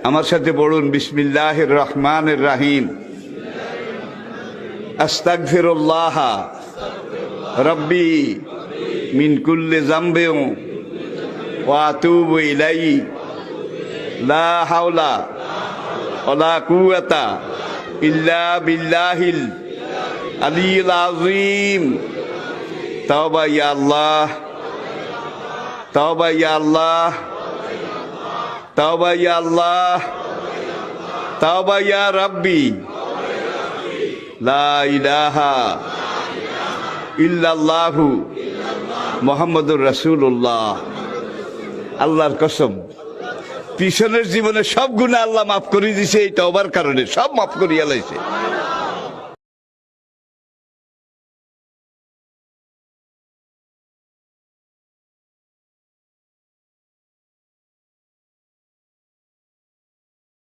আমার সাথে পড়ুন, বিসমিল্লাহির রহমানির রহিম। আস্তাগফিরুল্লাহ রব্বি মিন কুল্লি যামবিন ওয়া আতুবু ইলাইহি লা হাওলা ওয়ালা কুওয়াতা ইল্লা বিল্লাহিল আলিয়্যিল আযীম। তাওবা ইয়া আল্লাহ, তাওবা ইয়া আল্লাহ, তাওবা ইয়া আল্লাহ, তাওবা ইয়া রাব্বি, লা ইলাহা ইল্লাল্লাহু মুহাম্মাদুর রাসূলুল্লাহ। আল্লাহর কসম, পিছনের জীবনে সব গুনাহ আল্লাহ মাফ করে দিয়েছে, এই তওবার কারণে সব মাফ করিয়া লাইছে।